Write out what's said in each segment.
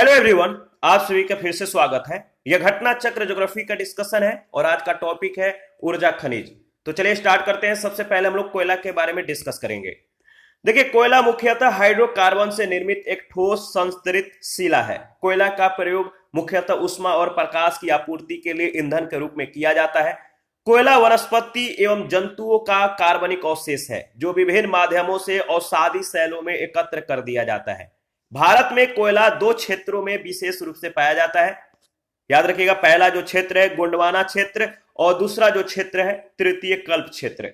Hello everyone, आप सभी का फिर से स्वागत है। यह घटना चक्र ज्योग्राफी का डिस्कशन है और आज का टॉपिक है ऊर्जा खनिज। तो चलिए स्टार्ट करते हैं। सबसे पहले हम लोग कोयला के बारे में डिस्कस करेंगे। देखिए, कोयला मुख्यतः हाइड्रोकार्बन से निर्मित एक ठोस संस्तरित शिला है। कोयला का प्रयोग मुख्यतः ऊष्मा और प्रकाश की आपूर्ति के लिए ईंधन के रूप में किया जाता है। कोयला वनस्पति एवं जंतुओं का कार्बनिक अवशेष है जो विभिन्न माध्यमों से औषधि सेलों में एकत्र कर दिया जाता है। भारत में कोयला दो क्षेत्रों में विशेष रूप से पाया जाता है। याद रखिएगा, पहला जो क्षेत्र है गोंडवाना क्षेत्र और दूसरा जो क्षेत्र है तृतीय कल्प क्षेत्र।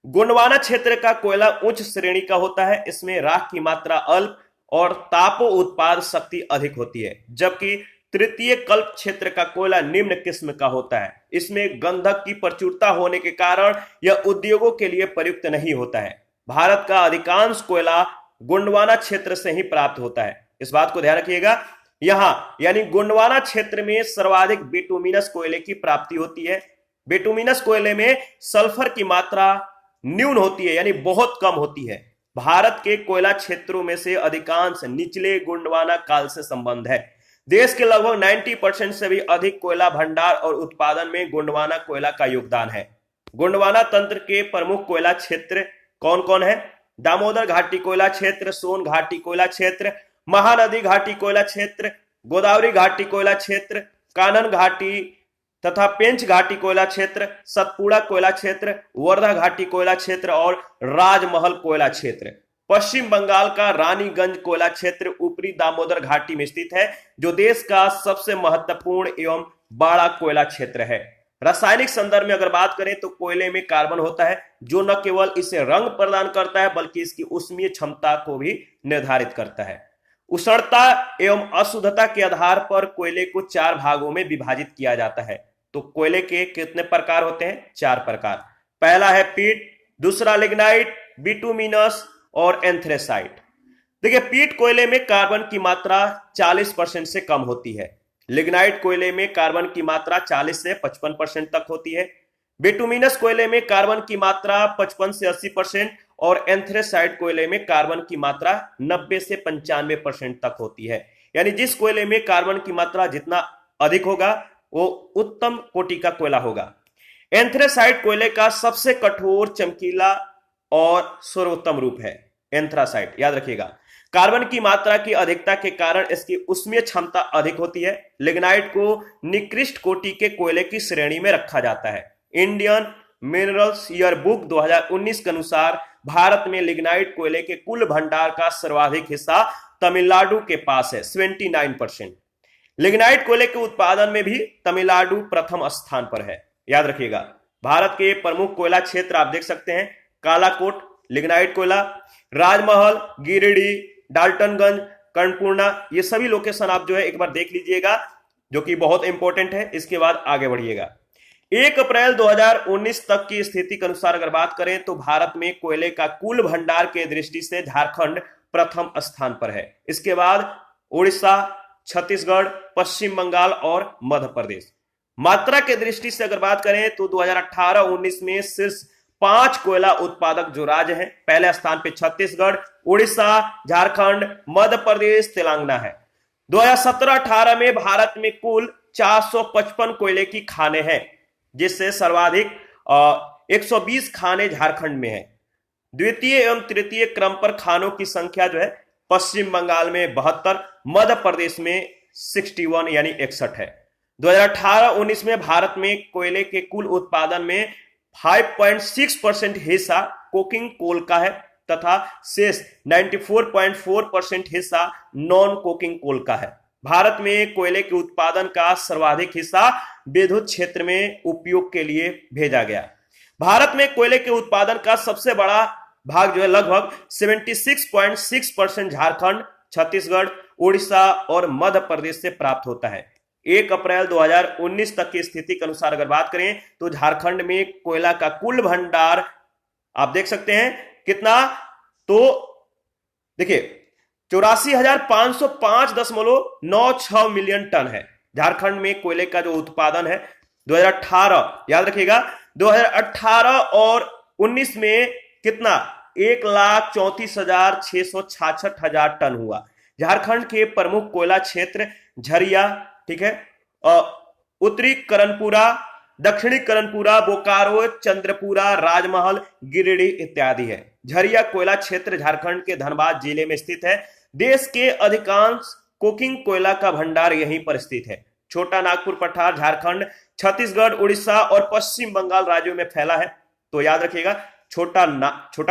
गोंडवाना क्षेत्र का कोयला उच्च श्रेणी का होता है। इसमें राख की मात्रा अल्प और तापो उत्पाद शक्ति अधिक होती है, जबकि तृतीय कल्प क्षेत्र का कोयला निम्न किस्म का होता है। इसमें गंधक की प्रचुरता होने के कारण यह उद्योगों के लिए प्रयुक्त नहीं होता है। भारत का अधिकांश कोयला गोंडवाना क्षेत्र से ही प्राप्त होता है। इस बात को ध्यान रखिएगा। यहां यानी गोंडवाना क्षेत्र में सर्वाधिक बिटुमिनस कोयले की प्राप्ति होती है। बिटुमिनस कोयले में सल्फर की मात्रा न्यून होती है, यानी बहुत कम होती है। भारत के कोयला क्षेत्रों में से अधिकांश निचले गोंडवाना काल से संबंध है। देश के लगभग 90% से भी अधिक कोयला भंडार और उत्पादन में गोंडवाना कोयला का योगदान है। गोंडवाना तंत्र के प्रमुख कोयला क्षेत्र कौन कौन है? दामोदर घाटी कोयला क्षेत्र, सोन घाटी कोयला क्षेत्र, महानदी घाटी कोयला क्षेत्र, गोदावरी घाटी कोयला क्षेत्र, कानन घाटी तथा पेंच घाटी कोयला क्षेत्र, सतपुड़ा कोयला क्षेत्र, वर्धा घाटी कोयला क्षेत्र और राजमहल कोयला क्षेत्र। पश्चिम बंगाल का रानीगंज कोयला क्षेत्र ऊपरी दामोदर घाटी में स्थित है, जो देश का सबसे महत्वपूर्ण एवं बड़ा कोयला क्षेत्र है। रासायनिक संदर्भ में अगर बात करें तो कोयले में कार्बन होता है, जो न केवल इसे रंग प्रदान करता है बल्कि इसकी ऊष्मीय क्षमता को भी निर्धारित करता है। उष्णता एवं अशुद्धता के आधार पर कोयले को चार भागों में विभाजित किया जाता है। तो कोयले के कितने प्रकार होते हैं? चार प्रकार। पहला है पीट, दूसरा लिग्नाइट, बिटुमिनस और एंथ्रेसाइट। देखिए, पीट कोयले में कार्बन की मात्रा 40% से कम होती है। लिग्नाइट कोयले में कार्बन की मात्रा 40 से 55% तक होती है। बिटुमिनस कोयले में कार्बन की मात्रा 55 से 80% और एंथ्रेसाइट कोयले में कार्बन की मात्रा 90 से 95% तक होती है। यानी जिस कोयले में कार्बन की मात्रा जितना अधिक होगा वो उत्तम कोटि का कोयला होगा। एंथ्रेसाइट कोयले का सबसे कठोर, चमकीला और सर्वोत्तम रूप है एंथ्रासाइट। याद रखिएगा, कार्बन की मात्रा की अधिकता के कारण इसकी ऊष्मीय क्षमता अधिक होती है। लिग्नाइट को निकृष्ट कोटि के कोयले की श्रेणी में रखा जाता है। इंडियन मिनरल्स ईयरबुक 2019 के अनुसार भारत में लिग्नाइट कोयले के कुल भंडार का सर्वाधिक हिस्सा तमिलनाडु के पास है, 79%। लिग्नाइट कोयले के उत्पादन में भी तमिलनाडु प्रथम स्थान पर है। याद रखिएगा, भारत के प्रमुख कोयला क्षेत्र आप देख सकते हैं। कालाकोट लिग्नाइट कोयला, राजमहल, गिरिडीह, डाल्टनगंज, कर्णपूर्णा, ये सभी लोकेशन आप जो है एक बार देख लीजिएगा, जो कि बहुत इंपॉर्टेंट है। इसके बाद आगे बढ़िएगा। 1 अप्रैल 2019 तक की स्थिति के अनुसार अगर बात करें तो भारत में कोयले का कुल भंडार के दृष्टि से झारखंड प्रथम स्थान पर है। इसके बाद उड़ीसा, छत्तीसगढ़, पश्चिम बंगाल और मध्य प्रदेश। मात्रा के दृष्टि से अगर बात करें तो 2018-19 में शीर्ष 5 कोयला उत्पादक जो राज्य हैं, पहले स्थान पे छत्तीसगढ़, उड़ीसा, झारखंड, मध्य प्रदेश, तेलंगाना है। 2017-18 में भारत में कुल 455 कोयले की खानें हैं, जिससे सर्वाधिक 120 खाने झारखंड में है। द्वितीय एवं तृतीय क्रम पर खानों की संख्या जो है पश्चिम बंगाल में 72, मध्य प्रदेश में 61 यानी 61 है। 2018-19 में भारत में कोयले के कुल उत्पादन में 5.6% हिस्सा कोकिंग कोल का है तथा शेष 94.4% हिस्सा नॉन कोकिंग कोल का है। भारत में कोयले के उत्पादन का सर्वाधिक हिस्सा विद्युत क्षेत्र में उपयोग के लिए भेजा गया। भारत में कोयले के उत्पादन का सबसे बड़ा भाग जो है लगभग 76.6% झारखंड, छत्तीसगढ़, उड़ीसा और मध्य प्रदेश से प्राप्त होता है। 1 अप्रैल 2019 तक की स्थिति के अनुसार अगर बात करें तो झारखंड में कोयला का कुल भंडार आप देख सकते हैं कितना, तो देखिए 84,505.96 मिलियन टन है झारखंड में कोयले का जो उत्पादन है। 2018 याद रखिएगा, 2018 और 19 में कितना? 1,34,666 टन हुआ। झारखंड के प्रमुख कोयला क्षेत्र झरिया, ठीक है, उत्तरी करणपुरा, दक्षिणी करणपुरा, बोकारो, चंद्रपुरा, राजमहल, गिरिडीह इत्यादि है। झरिया कोयला क्षेत्र झारखंड के धनबाद जिले में स्थित है। देश के अधिकांश कोकिंग कोयला का भंडार यहीं पर स्थित है। छोटा नागपुर पठार झारखंड, छत्तीसगढ़, उड़ीसा और पश्चिम बंगाल राज्यों में फैला है। तो याद रखिएगा, छोटा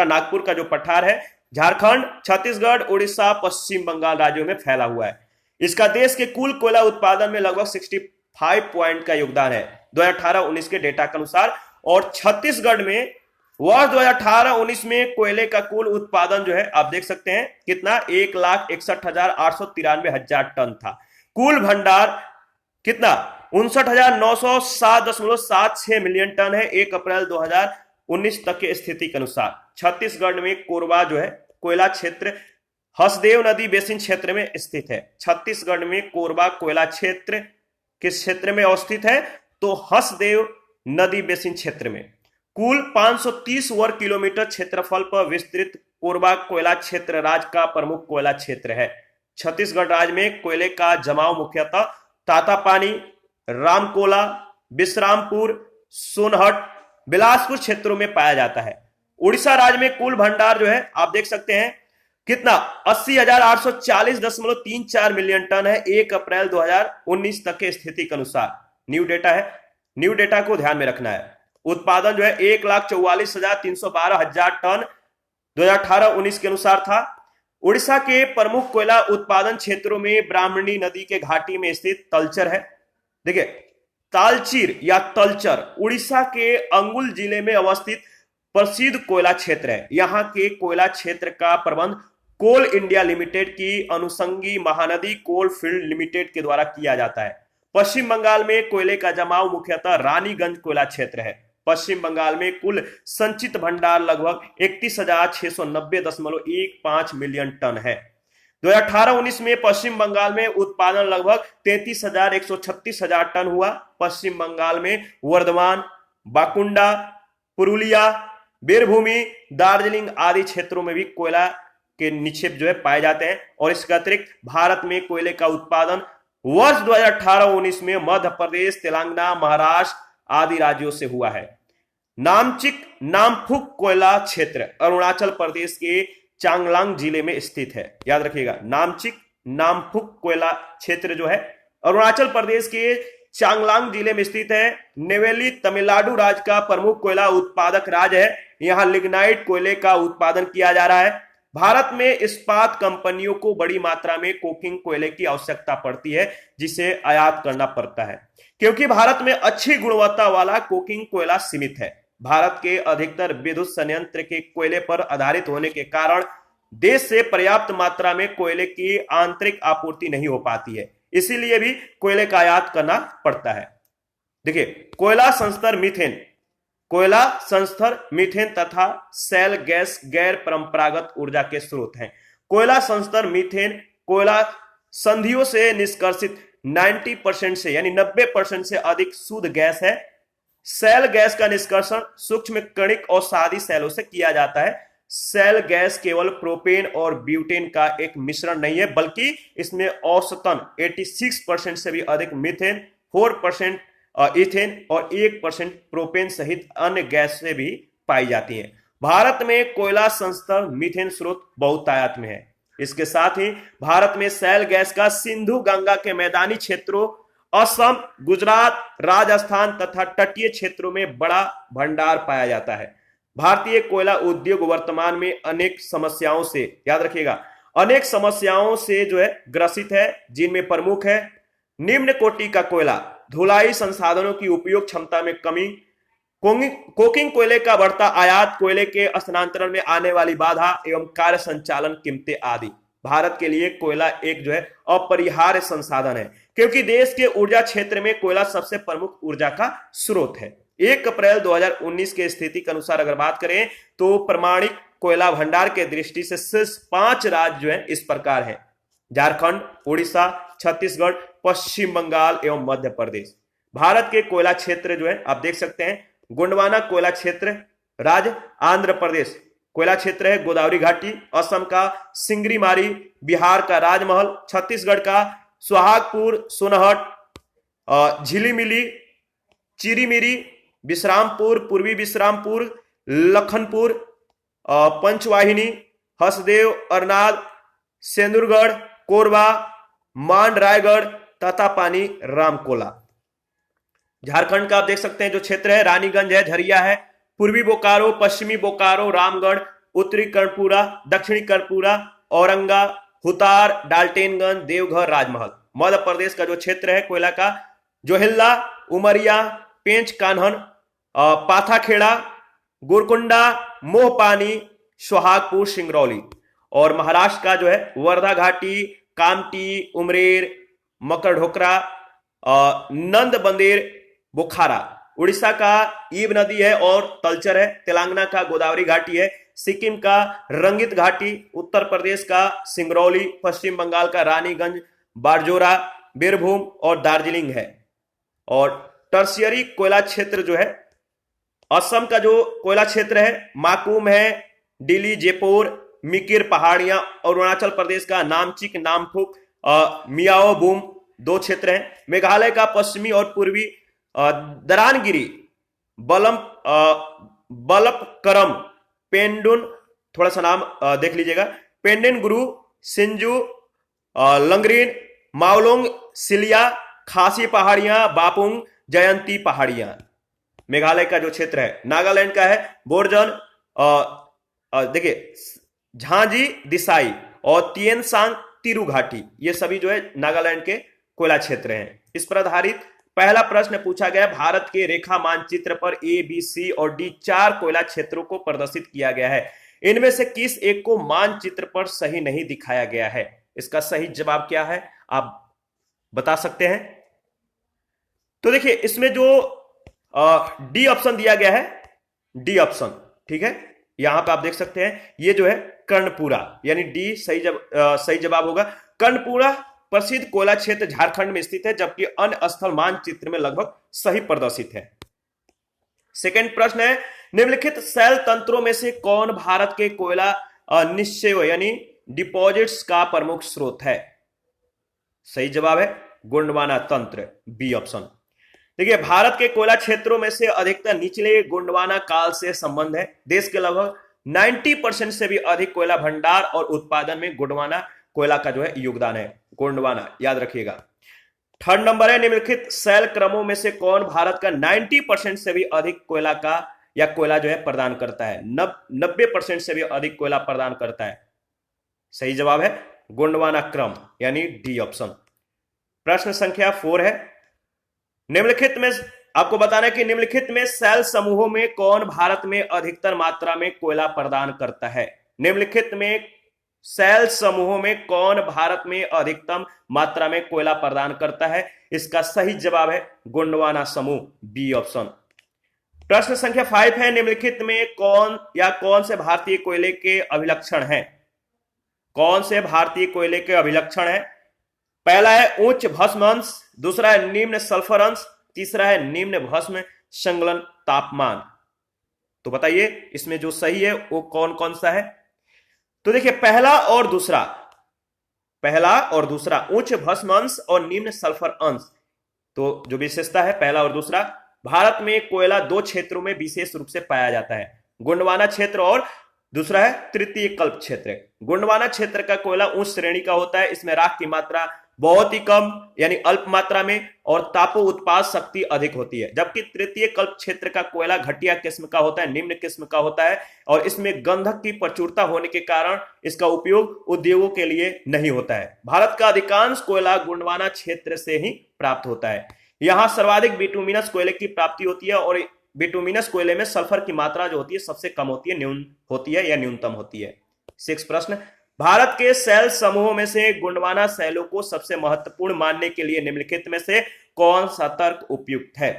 नागपुर का जो पठार है झारखंड, छत्तीसगढ़, उड़ीसा, पश्चिम बंगाल राज्यों में फैला हुआ है। इसका देश के कुल कोयला उत्पादन में लगभग 65 पॉइंट का योगदान है 2018-19 के डेटा के अनुसार। और छत्तीसगढ़ में वर्ष 2018-19 में कोयले का कुल उत्पादन जो है आप देख सकते हैं कितना, 1,61,893 टन था। कुल भंडार कितना, 59,907.76 मिलियन टन है 1 अप्रैल 2019 तक के स्थिति के अनुसार। छत्तीसगढ़ में कोरबा जो है कोयला क्षेत्र हसदेव नदी बेसिन क्षेत्र में स्थित है। छत्तीसगढ़ में कोरबा कोयला क्षेत्र किस क्षेत्र में अवस्थित है, तो हसदेव नदी बेसिन क्षेत्र में। कुल 530 वर्ग किलोमीटर क्षेत्रफल पर विस्तृत कोरबा कोयला क्षेत्र राज्य का प्रमुख कोयला क्षेत्र है। छत्तीसगढ़ राज्य में कोयले का जमाव मुख्यतः तातापानी, रामकोला, विश्रामपुर, सोनहट, बिलासपुर क्षेत्रों में पाया जाता है। उड़ीसा राज्य में कुल भंडार जो है आप देख सकते हैं कितना, 80,840.34 मिलियन टन है 1 अप्रैल 2019 तक के स्थिति के अनुसार। न्यू डेटा है, न्यू डेटा को ध्यान में रखना है। उत्पादन जो है 1,44,312 टन 2018-19 के अनुसार था। उड़ीसा के प्रमुख कोयला उत्पादन क्षेत्रों में ब्राह्मणी नदी के घाटी में स्थित तलचर है। देखिए, तालचीर या तलचर उड़ीसा के अंगुल जिले में अवस्थित प्रसिद्ध कोयला क्षेत्र है। यहाँ के कोयला क्षेत्र का प्रबंध कोल इंडिया लिमिटेड की अनुसंगी महानदी कोल फील्ड लिमिटेड के द्वारा किया जाता है। पश्चिम बंगाल में कोयले का जमाव मुख्यतः रानीगंज कोयला क्षेत्र है। पश्चिम बंगाल में कुल संचित भंडार लगभग 31,690.15 मिलियन टन है। 2018-19 में पश्चिम बंगाल में उत्पादन लगभग 33,136 टन हुआ। पश्चिम बंगाल में वर्धमान, बाकुंडा, पुरुलिया, बीरभूमि, दार्जिलिंग आदि क्षेत्रों में भी कोयला के निक्षेप जो है पाए जाते हैं। और इसके अतिरिक्त भारत में कोयले का उत्पादन वर्ष 2018-19 में मध्य प्रदेश, तेलंगाना, महाराष्ट्र आदि राज्यों से हुआ है। नामचिक नामफुक कोयला क्षेत्र अरुणाचल प्रदेश के चांगलांग जिले में स्थित है। याद रखिएगा, नामचिक नामफुक कोयला क्षेत्र जो है अरुणाचल प्रदेश के चांगलांग जिले में स्थित है। नेवेली तमिलनाडु राज्य का प्रमुख कोयला उत्पादक राज्य है। यहां लिग्नाइट कोयले का उत्पादन किया जा रहा है। भारत में इस्पात कंपनियों को बड़ी मात्रा में कोकिंग कोयले की आवश्यकता पड़ती है, जिसे आयात करना पड़ता है क्योंकि भारत में अच्छी गुणवत्ता वाला कोकिंग कोयला सीमित है। भारत के अधिकतर विद्युत संयंत्र के कोयले पर आधारित होने के कारण देश से पर्याप्त मात्रा में कोयले की आंतरिक आपूर्ति नहीं हो पाती है, इसीलिए भी कोयले का आयात करना पड़ता है। देखिए, कोयला संस्तर मीथेन तथा सेल गैस गैर परंपरागत ऊर्जा के स्रोत हैं। कोयला संस्तर मीथेन कोयला संधियों से निष्कर्षित 90% से यानी 90% से अधिक शुद्ध गैस है। सेल गैस का निष्कर्षण सूक्ष्म कणिक और सादी सेलों से किया जाता है। सेल गैस केवल प्रोपेन और ब्यूटेन का एक मिश्रण नहीं है, बल्कि इसमें औसतन 86% से भी अधिक मीथेन, 4% इथेन और 1% प्रोपेन सहित अन्य गैस से भी पाई जाती है। भारत में कोयला संस्तर मीथेन स्रोत बहुतायत में है। इसके साथ ही भारत में सेल गैस का सिंधु गंगा के मैदानी क्षेत्रों, असम, गुजरात, राजस्थान तथा तटीय क्षेत्रों में बड़ा भंडार पाया जाता है। भारतीय कोयला उद्योग वर्तमान में अनेक समस्याओं से, याद रखिएगा, अनेक समस्याओं से जो है ग्रसित है, जिनमें प्रमुख है निम्न कोटि का कोयला, धुलाई संसाधनों की उपयोग क्षमता में कमी, कोकिंग कोयले का बढ़ता आयात, कोयले के स्थानांतरण में आने वाली बाधा एवं कार्य संचालन कीमतें आदि। भारत के लिए कोयला एक जो है अपरिहार्य संसाधन है, क्योंकि देश के ऊर्जा क्षेत्र में कोयला सबसे प्रमुख ऊर्जा का स्रोत है। 1 अप्रैल 2019 के स्थिति के अनुसार अगर बात करें तो प्रमाणिक कोयला भंडार के दृष्टि से शीर्ष 5 राज्य जो है इस प्रकार हैं: झारखंड, उड़ीसा, छत्तीसगढ़, पश्चिम बंगाल एवं मध्य प्रदेश। भारत के कोयला क्षेत्र जो है आप देख सकते हैं: गोंडवाना कोयला क्षेत्र राज्य आंध्र प्रदेश, कोयला क्षेत्र है गोदावरी घाटी, असम का सिंगरीमारी, बिहार का राजमहल, छत्तीसगढ़ का सुहागपुर, सोनहट, झिलीमिली, चिरीमिरी, विश्रामपुर, पूर्वी विश्रामपुर, लखनपुर, पंचवाहिनी, हसदेव, अरनाद, सेंदुरगढ़, कोरबा, मांड रायगढ़, तातापानी, रामकोला। झारखंड का आप देख सकते हैं जो क्षेत्र है रानीगंज है, झरिया है, पूर्वी बोकारो, पश्चिमी बोकारो, रामगढ़, उत्तरी कर्णपुरा, दक्षिणी कर्णपुरा, औरंगा, हुतार, डाल्टेनगंज, देवघर, राजमहल। मध्य प्रदेश का जो क्षेत्र है कोयला का जोहिल्ला, उमरिया, पेंच कान्हन, पाथाखेड़ा, गोरकुंडा, मोहपानी, सोहागपुर, सिंगरौली। और महाराष्ट्र का जो है वर्धा घाटी, कामटी, उमरेर, मकरढोकरा, नंद बंदेर, बुखारा। उड़ीसा का ईब नदी है और तलचर है, तेलंगाना का गोदावरी घाटी है, सिक्किम का रंगित घाटी, उत्तर प्रदेश का सिंगरौली, पश्चिम बंगाल का रानीगंज, बारजोरा, बीरभूम और दार्जिलिंग है। और टर्शियरी कोयला क्षेत्र जो है असम का जो कोयला क्षेत्र है माकूम है, डिली, जयपुर, मिकिर पहाड़ियां, और अरुणाचल प्रदेश का नामचिक, नामफुक, मियाओ बूम 2 क्षेत्र हैं। मेघालय का पश्चिमी और पूर्वी दरानगिरी, बलपकरम, पेंडुन, थोड़ा सा नाम देख लीजिएगा, पेंडेन गुरु, सिंजू, लंगरीन, मावलोंग, सिलिया, खासी पहाड़ियां, बापुंग, जयंती पहाड़ियां। मेघालय का जो क्षेत्र है नागालैंड का है बोरजन, देखिए झांजी, दिसाई और तिएनसांग, तिरु घाटी, ये सभी जो है नागालैंड के कोयला क्षेत्र हैं। इस पर आधारित पहला प्रश्न पूछा गया, भारत के रेखा मानचित्र पर ए, बी, सी और डी 4 कोयला क्षेत्रों को प्रदर्शित किया गया है, इनमें से किस एक को मानचित्र पर सही नहीं दिखाया गया है? इसका सही जवाब क्या है आप बता सकते हैं। तो देखिए इसमें जो डी ऑप्शन दिया गया है, डी ऑप्शन, ठीक है, यहां पे आप देख सकते हैं ये जो है कर्णपुरा, यानी डी सही जवाब होगा। कर्णपुरा प्रसिद्ध कोयला क्षेत्र झारखंड में स्थित है, जबकि अन्य स्थल मानचित्र में लगभग सही प्रदर्शित है। सेकंड प्रश्न है, निम्नलिखित शैल तंत्रों में से कौन भारत के कोयला निश्चय यानी डिपॉजिट्स का प्रमुख स्रोत है? सही जवाब है गोंडवाना तंत्र, बी ऑप्शन। देखिए भारत के कोयला क्षेत्रों में से अधिकतर निचले गोंडवाना काल से संबंध है। देश के लगभग 90% से भी अधिक कोयला भंडार और उत्पादन में गोंडवाना कोयला का जो है योगदान है, गोंडवाना, याद रखिएगा। थर्ड नंबर है, निम्नलिखित शैल क्रमों में से कौन भारत का 90% से भी अधिक कोयला का या कोयला जो है प्रदान करता है? 90% से भी अधिक कोयला प्रदान करता है। सही जवाब है गोंडवाना क्रम, यानी डी ऑप्शन। प्रश्न संख्या 4 है, निम्नलिखित में आपको बताना है कि निम्नलिखित में शैल समूहों में कौन भारत में अधिकतर मात्रा में कोयला प्रदान करता है? निम्नलिखित में शैल समूहों में कौन भारत में अधिकतम मात्रा में कोयला प्रदान करता है? इसका सही जवाब है गोंडवाना समूह, बी ऑप्शन। प्रश्न संख्या 5 है, निम्नलिखित में कौन से भारतीय कोयले के अभिलक्षण हैं? कौन से भारतीय कोयले के अभिलक्षण है? पहला है उच्च भस्म अंश, दूसरा है निम्न सल्फर अंश, तीसरा है निम्न भस्म संगलन तापमान। तो बताइए इसमें जो सही है वो कौन कौन सा है? तो देखिए पहला और दूसरा उच्च भस्म अंश और निम्न सल्फर अंश, तो जो विशेषता है पहला और दूसरा, भारत में कोयला 2 क्षेत्रों में विशेष रूप से पाया जाता है, गोंडवाना क्षेत्र और दूसरा है तृतीय कल्प क्षेत्र। गोंडवाना क्षेत्र का कोयला उच्च श्रेणी का होता है, इसमें राख की मात्रा बहुत ही कम यानी अल्प मात्रा में और तापो उत्पाद शक्ति अधिक होती है, जबकि तृतीय कल्प क्षेत्र का कोयला घटिया किस्म का होता है, निम्न किस्म का होता है और इसमें गंधक की प्रचुरता होने के कारण इसका उपयोग उद्योगों के लिए नहीं होता है। भारत का अधिकांश कोयला गोंडवाना क्षेत्र से ही प्राप्त होता है। यहां सर्वाधिक बिटुमिनस कोयले की प्राप्ति होती है और बिटुमिनस कोयले में सल्फर की मात्रा जो होती है सबसे कम होती है, न्यून होती है या न्यूनतम होती है। 6 प्रश्न, भारत के शैल समूहों में से गोंडवाना शैलों को सबसे महत्वपूर्ण मानने के लिए निम्नलिखित में से कौन सा तर्क उपयुक्त है?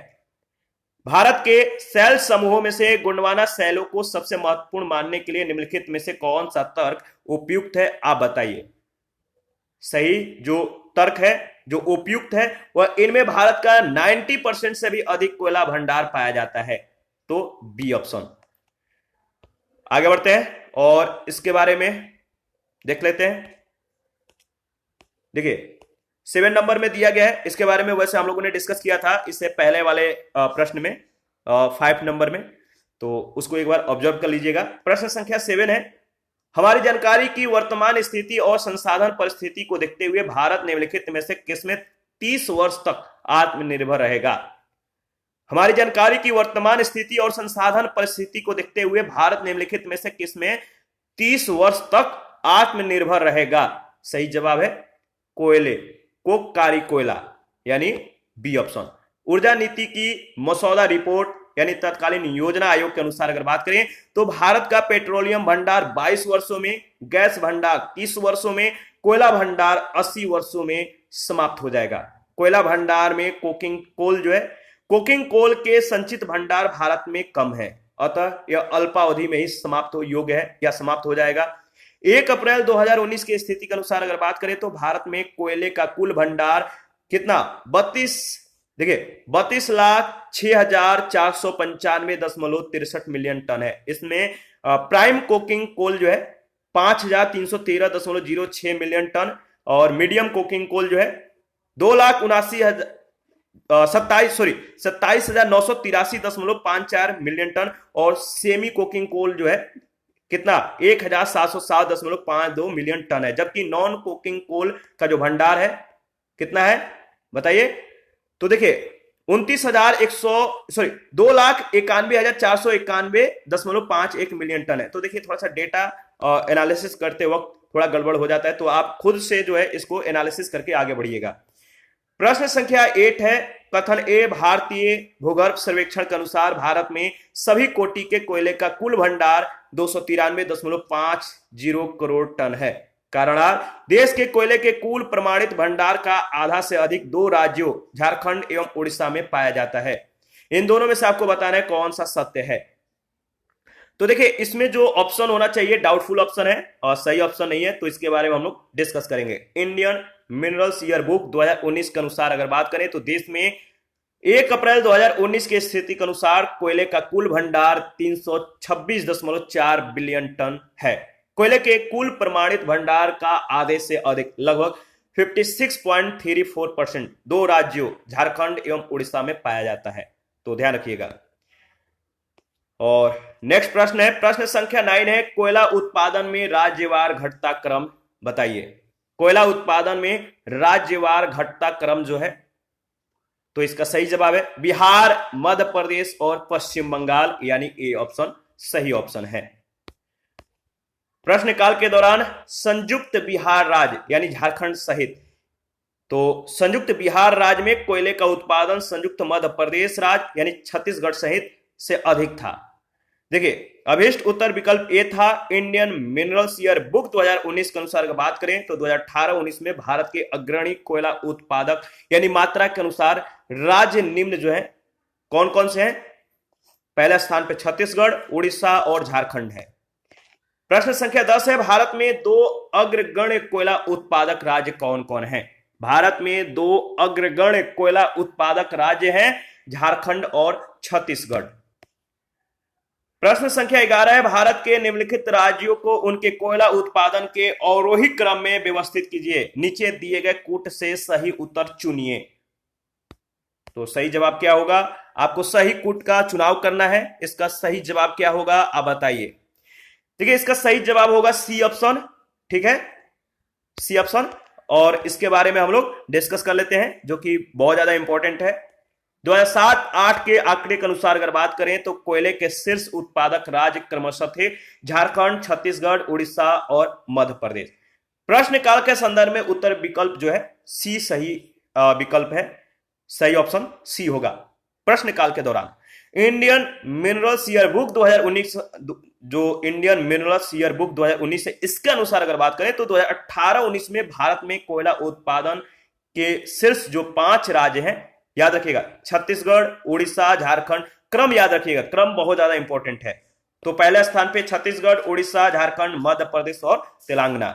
भारत के शैल समूहों में से गोंडवाना शैलों को सबसे महत्वपूर्ण मानने के लिए निम्नलिखित में से कौन सा तर्क उपयुक्त है, आप बताइए। सही जो तर्क है, जो उपयुक्त है, वह इनमें भारत का 90% से भी अधिक कोयला भंडार पाया जाता है, तो बी ऑप्शन। आगे बढ़ते हैं, और इसके बारे में देख लेते हैं। देखिए 7 नंबर में दिया गया है, इसके बारे में वैसे हम लोगों ने डिस्कस किया था इससे पहले वाले प्रश्न में 5 नंबर में, तो उसको एक बार ऑब्जर्व कर लीजिएगा। प्रश्न संख्या 7 है, हमारी जानकारी की वर्तमान स्थिति और संसाधन परिस्थिति को देखते हुए भारत निम्नलिखित में से किसमें 30 वर्ष तक आत्मनिर्भर रहेगा। हमारी जानकारी की वर्तमान स्थिति और संसाधन परिस्थिति को देखते हुए भारत निम्नलिखित में से किसमें 30 वर्ष तक आत्मनिर्भर रहेगा। सही जवाब है कोयले, कोककारी कोयला, यानी बी ऑप्शन। ऊर्जा नीति की मसौदा रिपोर्ट यानी तत्कालीन योजना आयोग के अनुसार अगर बात करें तो भारत का पेट्रोलियम भंडार 22 वर्षों में, गैस भंडार 30 वर्षों में, कोयला भंडार 80 वर्षों में समाप्त हो जाएगा। कोयला भंडार में कोकिंग कोल जो है, कोकिंग कोल के संचित भंडार भारत में कम है, अतः यह अल्पावधि में ही समाप्त हो योग्य है या समाप्त हो जाएगा। 1 अप्रैल 2019 की स्थिति के अनुसार अगर बात करें तो भारत में कोयले का कुल भंडार कितना 32,06,495.63 मिलियन टन है। इसमें प्राइम कोकिंग कोल जो है 5,313.06 मिलियन टन और मीडियम कोकिंग कोल जो है 27,983.54 मिलियन टन और सेमी कोकिंग कोल जो है कितना 1,707.52 मिलियन टन है। जबकि नॉन कोकिंग कोल का जो भंडार है कितना है बताइए। तो देखिए 2,91,491.51 मिलियन टन है। तो देखिए थोड़ा सा डेटा एनालिसिस करते वक्त थोड़ा गड़बड़ हो जाता है, तो आप खुद से जो है इसको एनालिसिस करके आगे बढ़िएगा। प्रश्न संख्या 8 है, कथन ए भारतीय भूगर्भ सर्वेक्षण के अनुसार भारत में सभी कोटि के कोयले का कुल भंडार 293.50 करोड़ टन है। कारण देश के कोयले के कुल प्रमाणित भंडार का आधा से अधिक 2 राज्यों झारखंड एवं उड़ीसा में पाया जाता है। इन दोनों में से आपको बताना है कौन सा सत्य है। तो देखिए इसमें जो ऑप्शन होना चाहिए डाउटफुल ऑप्शन है और सही ऑप्शन नहीं है, तो इसके बारे में हम लोग डिस्कस करेंगे। इंडियन मिनरल्स ईयर बुक 2019 के अनुसार अगर बात करें तो देश में 1 अप्रैल 2019 की स्थिति के अनुसार कोयले का कुल भंडार 326.4 बिलियन टन है। कोयले के कुल प्रमाणित भंडार का आधे से अधिक लगभग 56.34% 2 राज्यों झारखंड एवं उड़ीसा में पाया जाता है, तो ध्यान रखिएगा। और नेक्स्ट प्रश्न है, प्रश्न संख्या 9 है, कोयला उत्पादन में राज्यवार घटता क्रम बताइए। कोयला उत्पादन में राज्यवार घटता क्रम जो है, तो इसका सही जवाब है बिहार, मध्य प्रदेश और पश्चिम बंगाल, यानी ए ऑप्शन सही ऑप्शन है। प्रश्नकाल के दौरान संयुक्त बिहार राज्य यानी झारखंड सहित, तो संयुक्त बिहार राज्य में कोयले का उत्पादन संयुक्त मध्य प्रदेश राज्य यानी छत्तीसगढ़ सहित से अधिक था। देखिए अभिष्ट उत्तर विकल्प ए था। इंडियन मिनरल्स ईयर बुक 2019 के अनुसार अगर बात करें तो 2018-19 में भारत के अग्रणी कोयला उत्पादक यानी मात्रा के अनुसार राज्य निम्न जो है कौन कौन से हैं। पहले स्थान पे छत्तीसगढ़, उड़ीसा और झारखंड है। प्रश्न संख्या 10 है, भारत में 2 अग्रगण्य कोयला उत्पादक राज्य कौन कौन है। भारत में 2 अग्रगण्य कोयला उत्पादक राज्य हैं, झारखंड और छत्तीसगढ़। प्रश्न संख्या 11 है, भारत के निम्नलिखित राज्यों को उनके कोयला उत्पादन के अवरोही क्रम में व्यवस्थित कीजिए। नीचे दिए गए कूट से सही उत्तर चुनिए। तो सही जवाब क्या होगा, आपको सही कूट का चुनाव करना है। इसका सही जवाब क्या होगा आप बताइए। देखिए इसका सही जवाब होगा सी ऑप्शन, ठीक है, सी ऑप्शन। और इसके बारे में हम लोग डिस्कस कर लेते हैं जो कि बहुत ज्यादा इंपॉर्टेंट है। 2007-8 के आंकड़े के अनुसार अगर बात करें तो कोयले के शीर्ष उत्पादक राज्य क्रमशः थे झारखंड, छत्तीसगढ़, उड़ीसा और मध्य प्रदेश। प्रश्नकाल के संदर्भ में उत्तर विकल्प जो है सी सही विकल्प है, सही ऑप्शन सी होगा। प्रश्नकाल के दौरान इंडियन मिनरल्स ईयर बुक 2019 जो इंडियन मिनरल्स ईयर बुक 2019 है, इसके अनुसार अगर बात करें तो 2018-19 में भारत में कोयला उत्पादन के शीर्ष जो 5 राज्य हैं, याद रखिएगा छत्तीसगढ़, उड़ीसा, झारखंड। क्रम याद रखिएगा, क्रम बहुत ज्यादा इंपॉर्टेंट है। तो पहले स्थान पे छत्तीसगढ़, उड़ीसा, झारखंड, मध्य प्रदेश और तेलंगाना।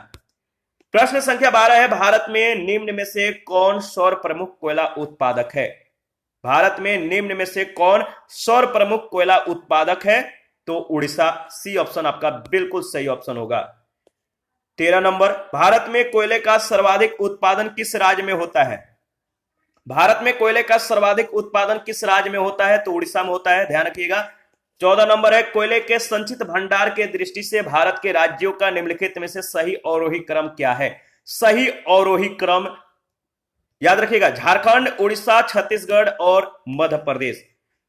प्रश्न संख्या 12 है, भारत में निम्न में से कौन सौर प्रमुख कोयला उत्पादक है। भारत में निम्न में से कौन सौर प्रमुख कोयला उत्पादक है। तो उड़ीसा, सी ऑप्शन आपका बिल्कुल सही ऑप्शन होगा। 13 नंबर, भारत में कोयले का सर्वाधिक उत्पादन किस राज्य में होता है? भारत में कोयले का सर्वाधिक उत्पादन किस राज्य में होता है? तो उड़ीसा में होता है, ध्यान रखिएगा। 14 नंबर है, कोयले के संचित भंडार के दृष्टि से भारत के राज्यों का निम्नलिखित में से सही अवरोही क्रम क्या है? सही अवरोही क्रम याद रखिएगा, झारखंड, उड़ीसा, छत्तीसगढ़ और मध्य प्रदेश।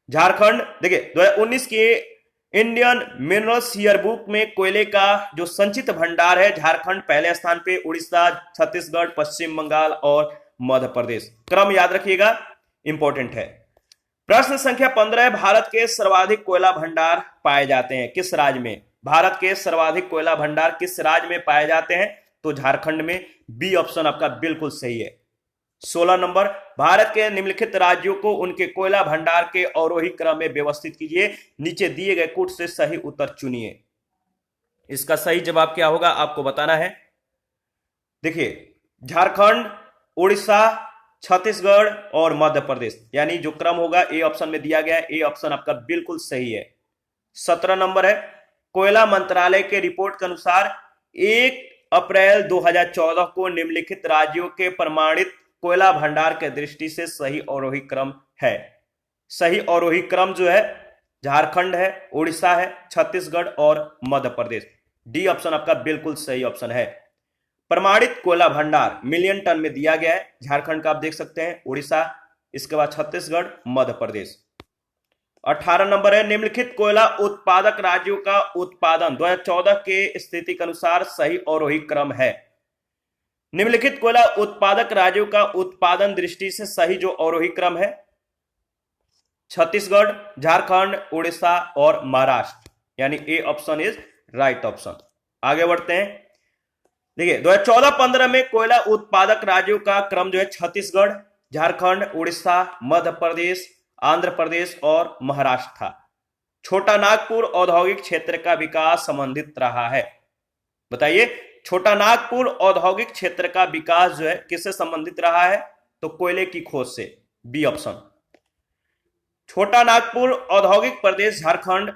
झारखंड, देखिए 2019 के इंडियन मिनरल्स ईयरबुक में कोयले का जो संचित भंडार है, झारखंड पहले स्थान पे, उड़ीसा, छत्तीसगढ़, पश्चिम बंगाल और मध्य प्रदेश। क्रम याद रखिएगा, इंपॉर्टेंट है। प्रश्न संख्या 15 है, भारत के सर्वाधिक कोयला भंडार पाए जाते हैं किस राज्य में? भारत के सर्वाधिक कोयला भंडार किस राज्य में पाए जाते हैं? तो झारखंड में, बी ऑप्शन आपका बिल्कुल सही है। 16 नंबर, भारत के निम्नलिखित राज्यों को उनके कोयला भंडार के अवरोही क्रम में व्यवस्थित कीजिए, नीचे दिए गए कूट से सही उत्तर चुनिए। इसका सही जवाब क्या होगा आपको बताना है। देखिए, झारखंड, उड़ीसा, छत्तीसगढ़ और मध्य प्रदेश, यानी जो क्रम होगा ए ऑप्शन में दिया गया है, ए ऑप्शन आपका बिल्कुल सही है। 17 नंबर है, कोयला मंत्रालय के रिपोर्ट के अनुसार 1 अप्रैल 2014 को निम्नलिखित राज्यों के प्रमाणित कोयला भंडार के दृष्टि से सही अवरोही क्रम है। सही अवरोही क्रम जो है झारखंड है, उड़ीसा है, छत्तीसगढ़ और मध्य प्रदेश। डी ऑप्शन आपका बिल्कुल सही ऑप्शन है। प्रमाणित कोयला भंडार मिलियन टन में दिया गया है, झारखंड का आप देख सकते हैं, उड़ीसा, इसके बाद छत्तीसगढ़, मध्य प्रदेश। 18 नंबर है, निम्नलिखित कोयला उत्पादक राज्यों का उत्पादन 2014 के स्थिति के अनुसार सही अवरोही क्रम है। निम्नलिखित कोयला उत्पादक राज्यों का उत्पादन दृष्टि से सही जो अवरोही क्रम है, छत्तीसगढ़, झारखंड, उड़ीसा और महाराष्ट्र, यानी ए ऑप्शन इज राइट ऑप्शन। आगे बढ़ते हैं। देखिए 2014-15 में कोयला उत्पादक राज्यों का क्रम जो है छत्तीसगढ़, झारखंड, उड़ीसा, मध्य प्रदेश, आंध्र प्रदेश और महाराष्ट्र था। छोटा नागपुर औद्योगिक क्षेत्र का विकास संबंधित रहा है। बताइए, छोटा नागपुर औद्योगिक क्षेत्र का विकास जो है किससे संबंधित रहा है? तो कोयले की खोज से, बी ऑप्शन। छोटा नागपुर औद्योगिक प्रदेश झारखंड,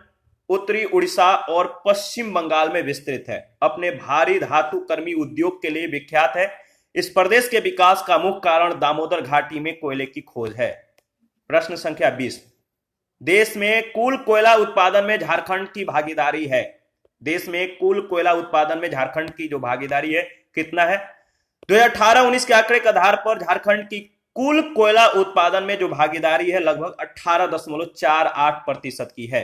उत्तरी उड़ीसा और पश्चिम बंगाल में विस्तृत है। अपने भारी धातु कर्मी उद्योग के लिए विख्यात है। इस प्रदेश के विकास का मुख्य कारण दामोदर घाटी में कोयले की खोज है। प्रश्न संख्या 20, देश में कुल कोयला उत्पादन में झारखंड की भागीदारी है। देश में कुल कोयला उत्पादन में झारखंड की जो भागीदारी है कितना है? 2018-19 के आंकड़े के आधार पर झारखंड की कुल कोयला उत्पादन में जो भागीदारी है लगभग 18.48% की है।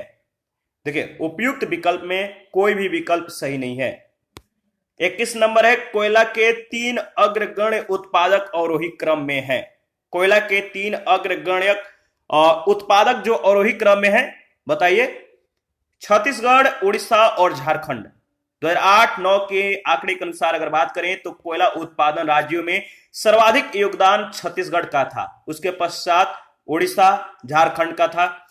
देखिए, उपयुक्त विकल्प में कोई भी विकल्प सही नहीं है। 21 नंबर है, कोयला के 3 अग्रगण्य उत्पादक अवरोही क्रम में है। कोयला के 3 अग्रगण्य उत्पादक जो अवरोही क्रम में है, बताइए। छत्तीसगढ़, उड़ीसा और झारखंड। 2008-9 के आंकड़े के अनुसार अगर बात करें तो कोयला उत्पादन राज्यों में सर्वाधिक योगदान छत्तीसगढ़ का था, उसके पश्चात उड़ीसा, झारखंड का था।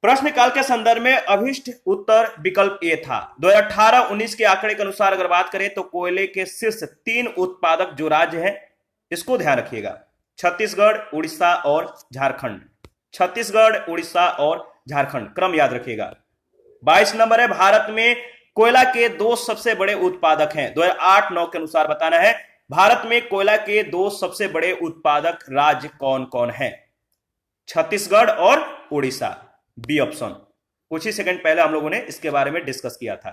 प्रश्नकाल के संदर्भ में अभिष्ट उत्तर विकल्प ए था। 2018-19 के आंकड़े के अनुसार अगर बात करें तो कोयले के शीर्ष 3 उत्पादक जो राज्य हैं, इसको ध्यान रखिएगा, छत्तीसगढ़, उड़ीसा और झारखंड। छत्तीसगढ़, उड़ीसा और झारखंड, क्रम याद रखिएगा। 22 नंबर है, भारत में कोयला के 2 सबसे बड़े उत्पादक हैं। 2008-9 के अनुसार बताना है, भारत में कोयला के 2 सबसे बड़े उत्पादक राज्य कौन कौन हैं? छत्तीसगढ़ और उड़ीसा, बी ऑप्शन। कुछ ही सेकंड पहले हम लोगों ने इसके बारे में डिस्कस किया था।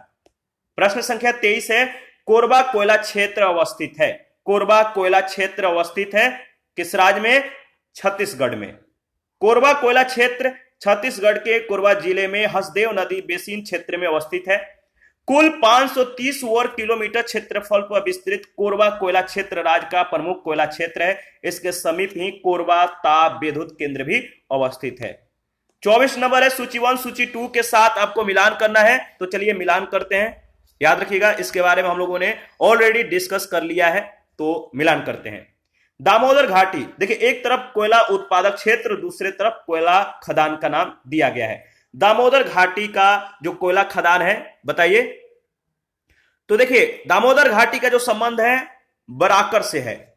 प्रश्न संख्या 23 है, कोरबा कोयला क्षेत्र अवस्थित है। कोरबा कोयला क्षेत्र अवस्थित है किस राज्य में? छत्तीसगढ़ में। कोरबा कोयला क्षेत्र छत्तीसगढ़ के कोरबा जिले में हसदेव नदी बेसिन क्षेत्र में अवस्थित है। कुल 530 वर्ग किलोमीटर क्षेत्रफल पर विस्तृत कोरबा कोयला क्षेत्र राज्य का प्रमुख कोयला क्षेत्र है। इसके समीप ही कोरबा ताप विद्युत केंद्र भी अवस्थित है। 24 नंबर है, सूची 1 सूची 2 के साथ आपको मिलान करना है, तो चलिए मिलान करते हैं। याद रखिएगा, इसके बारे में हम लोगों ने ऑलरेडी डिस्कस कर लिया है, तो मिलान करते हैं। दामोदर घाटी, देखिए एक तरफ कोयला उत्पादक क्षेत्र, दूसरे तरफ कोयला खदान का नाम दिया गया है। दामोदर घाटी का जो कोयला खदान है, बताइए। तो देखिए दामोदर घाटी का जो संबंध है बराकर से है,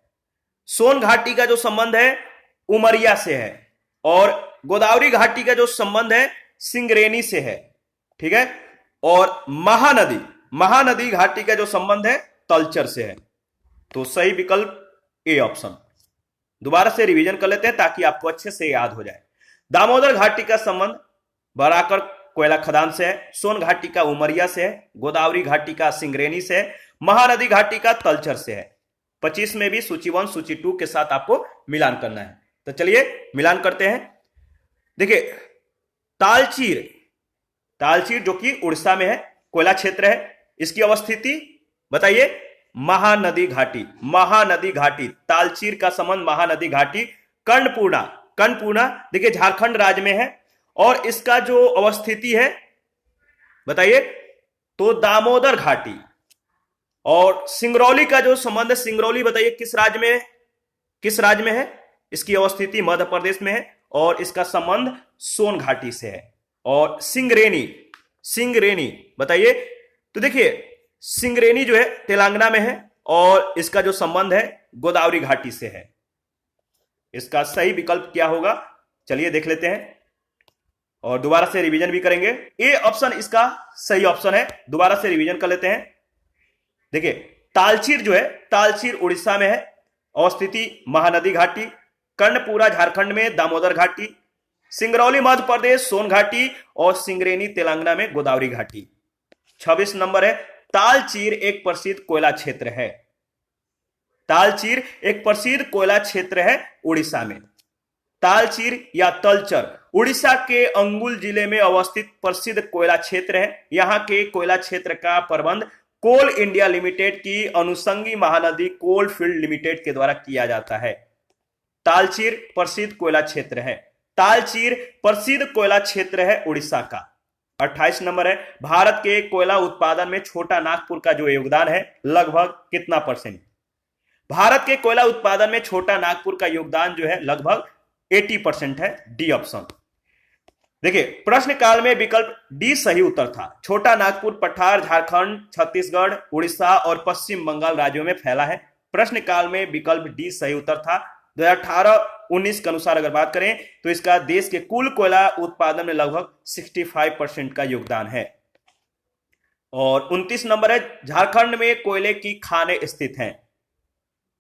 सोन घाटी का जो संबंध है उमरिया से है, और गोदावरी घाटी का जो संबंध है सिंगरेनी से है। ठीक है। और महानदी, महानदी घाटी का जो संबंध है तलचर से है। तो सही विकल्प ए ऑप्शन। दोबारा से रिवीजन कर लेते हैं ताकि आपको अच्छे से याद हो जाए। दामोदर घाटी का संबंध बराकर कोयला खदान से है, सोन घाटी का उमरिया से है, गोदावरी घाटी का सिंगरेनी से है, महानदी घाटी का तलचर से है। 25 में भी सूची 1 सूची 2 के साथ आपको मिलान करना है। तो चलिए मिलान करते हैं। देखिए तालचीर, तालचीर जो कि उड़ीसा में है, कोयला क्षेत्र है, इसकी अवस्थिति बताइए महानदी घाटी, महानदी घाटी। तालचीर का संबंध महानदी घाटी। कर्णपूर्णा, कर्णपूर्णा देखिए झारखंड राज्य में है और इसका जो अवस्थिति है बताइए तो दामोदर घाटी। और सिंगरौली का जो संबंध है, सिंगरौली बताइए किस राज्य में है, किस राज्य में है? इसकी अवस्थिति मध्य प्रदेश में है और इसका संबंध सोन घाटी से है। और सिंगरेनी, सिंगरेनी बताइए तो देखिए सिंगरेनी जो है तेलंगाना में है और इसका जो संबंध है गोदावरी घाटी से है। इसका सही विकल्प क्या होगा चलिए देख लेते हैं और दोबारा से रिवीजन भी करेंगे। ए ऑप्शन इसका सही ऑप्शन है। दोबारा से रिवीजन कर लेते हैं। देखिए तालचीर जो है, तालचीर उड़ीसा में है, अवस्थिति महानदी घाटी। कर्णपूरा झारखंड में दामोदर घाटी, सिंगरौली मध्य प्रदेश सोन घाटी और सिंगरेनी तेलंगाना में गोदावरी घाटी। 26 नंबर है तालचीर एक प्रसिद्ध कोयला क्षेत्र है। तालचीर एक प्रसिद्ध कोयला क्षेत्र है उड़ीसा में। तालचीर या तलचर उड़ीसा के अंगुल जिले में अवस्थित प्रसिद्ध कोयला क्षेत्र है। यहां के कोयला क्षेत्र का प्रबंध कोल इंडिया लिमिटेड की अनुषंगी महानदी कोल फील्ड लिमिटेड के द्वारा किया जाता है। तालचीर प्रसिद्ध कोयला क्षेत्र है। तालचीर प्रसिद्ध कोयला क्षेत्र है उड़ीसा का। 28 नंबर है भारत के कोयला उत्पादन में छोटा नागपुर का जो योगदान है लगभग कितना %? भारत के कोयला उत्पादन में छोटा नागपुर का योगदान जो है लगभग 80% है। D option. देखिए प्रश्न काल में विकल्प डी सही उत्तर था। छोटा नागपुर पठार झारखंड, छत्तीसगढ़, उड़ीसा और पश्चिम बंगाल राज्यों में फैला है। प्रश्न काल में विकल्प डी सही उत्तर था। 2018-19 के अनुसार अगर बात करें तो इसका देश के कुल कोयला उत्पादन में लगभग 65% का योगदान है। और 29 नंबर है झारखंड में कोयले की खानें स्थित हैं।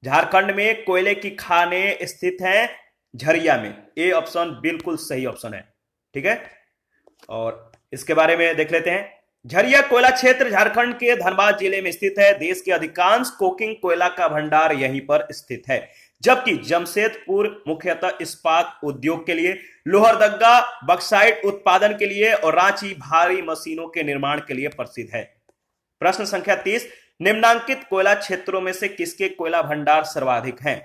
झारखंड में कोयले की खानें स्थित हैं झरिया में। ए ऑप्शन बिल्कुल सही ऑप्शन है। ठीक है और इसके बारे में देख लेते हैं। झरिया कोयला क्षेत्र झारखंड के धनबाद जिले में स्थित है। देश के अधिकांश कोकिंग कोयला का भंडार यहीं पर स्थित है, जबकि जमशेदपुर मुख्यतः इस्पात उद्योग के लिए, लोहरदगा बक्साइट उत्पादन के लिए और रांची भारी मशीनों के निर्माण के लिए प्रसिद्ध है। प्रश्न संख्या 30 निम्नांकित कोयला क्षेत्रों में से किसके कोयला भंडार सर्वाधिक हैं?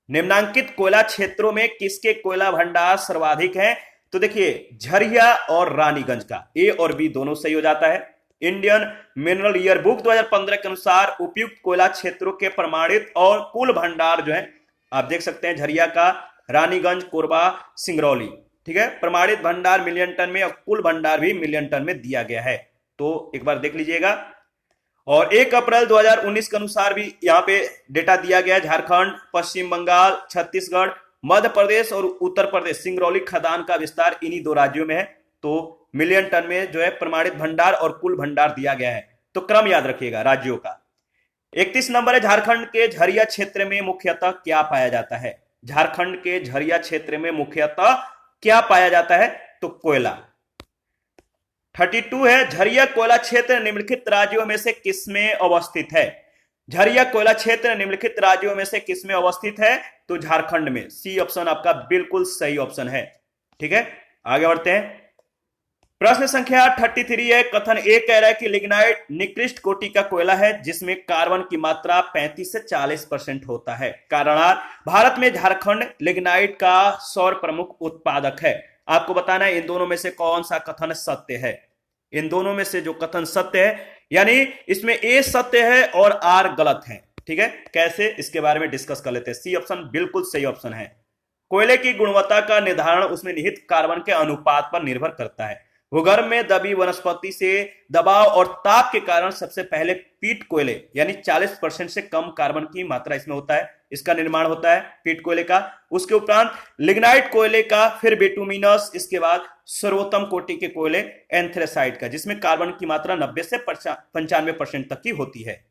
निम्नांकित कोयला क्षेत्रों में किसके कोयला भंडार सर्वाधिक हैं? तो देखिए झरिया और रानीगंज का। ए और बी दोनों सही हो जाता है। इंडियन मिनरल ईयर बुक 2015 के अनुसार उपयुक्त कोयला क्षेत्रों के प्रमाणित और कुल भंडार जो है आप देख सकते हैं झरिया का, रानीगंज, कोरबा, सिंगरौली। ठीक है प्रमाणित भंडार मिलियन टन में और कुल भंडार भी मिलियन टन में दिया गया है। तो एक बार देख लीजिएगा। और 1 अप्रैल 2019 के अनुसार भी यहाँ पे डेटा दिया गया है। झारखंड, पश्चिम बंगाल, छत्तीसगढ़, मध्य प्रदेश और उत्तर प्रदेश सिंगरौली खदान का विस्तार इन्हीं 2 राज्यों में है। तो मिलियन टन में जो है प्रमाणित भंडार और कुल भंडार दिया गया है। तो क्रम याद रखिएगा राज्यों का। 31 नंबर है झारखंड के झरिया क्षेत्र में मुख्यतः क्या पाया जाता है? झारखंड के झरिया क्षेत्र में मुख्यतः क्या पाया जाता है? तो कोयला। 32 है झरिया कोयला क्षेत्र निम्नलिखित राज्यों में से किसमें अवस्थित है? झरिया कोयला क्षेत्र निम्नलिखित राज्यों में से किसमें अवस्थित है? तो झारखंड में। सी ऑप्शन आपका बिल्कुल सही ऑप्शन है। ठीक है आगे बढ़ते हैं। प्रश्न संख्या 33 है कथन ए कह रहा है कि लिग्नाइट निकृष्ट कोटि का कोयला है जिसमें कार्बन की मात्रा 35 से 40% होता है। कारणार भारत में झारखंड लिग्नाइट का सौर प्रमुख उत्पादक है। आपको बताना है इन दोनों में से कौन सा कथन सत्य है। इन दोनों में से जो कथन सत्य है यानी इसमें ए सत्य है और आर गलत है। ठीक है कैसे इसके बारे में डिस्कस कर लेते हैं। सी ऑप्शन बिल्कुल सही ऑप्शन है। कोयले की गुणवत्ता का निर्धारण उसमें निहित कार्बन के अनुपात पर निर्भर करता है। भूगर्भ में दबी वनस्पति से दबाव और ताप के कारण सबसे पहले पीट कोयले यानी 40% से कम कार्बन की मात्रा इसमें होता है। इसका निर्माण होता है पीट कोयले का। उसके उपरांत लिग्नाइट कोयले का, फिर बिटुमिनस, इसके बाद सर्वोत्तम कोटि के कोयले एंथ्रेसाइट का, जिसमें कार्बन की मात्रा 90 से 95% तक की होती है।